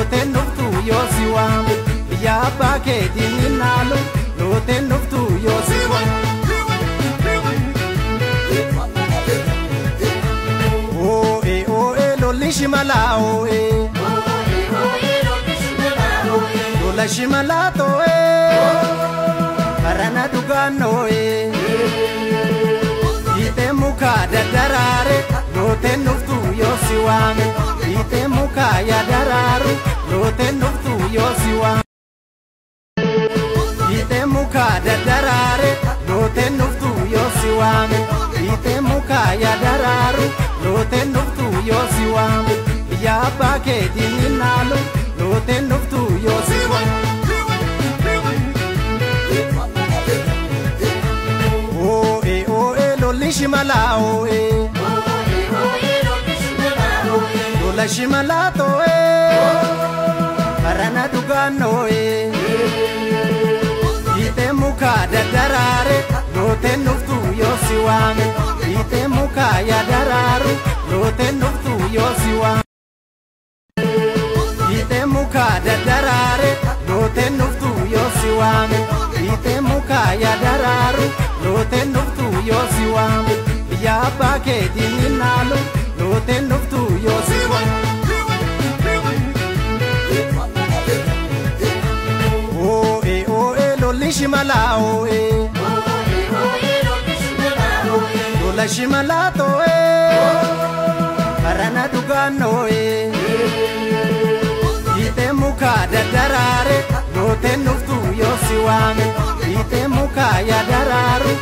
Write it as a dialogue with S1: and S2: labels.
S1: looteen dhuftu yoo si waame biyya abbaa keetiin hin naalu looteen dhuftu yoo si waame. Lolli shimala lola shimala toe karana dugano ite muka dadarare looteen dhuftu yoo si waame ite muka ya dararu looteen dhuftu yoo si waame ite muka dadarare looteen dhuftu yoo si waame ite muka ya dararu looteen dhuftu yoo si waame biyya abbaa keetiin hin naalu looteen dhuftu yoo si waame. Lolli shimala lola shimala toe karana dugano ite muka dadarare looteen dhuftu yoo si waame ite muka ya dararu looteen dhuftu yoo si waame ite muka dadarare looteen dhuftu yoo si waame ite muka ya dararu looteen dhuftu yoo si waame biyya abbaa keetiin hin naalu looteen dhuftu yoo si waame. Lolli shimala lola shimala toe karana dugano ite muka dadarare looteen dhuftu yoo si waame ite muka ya dararu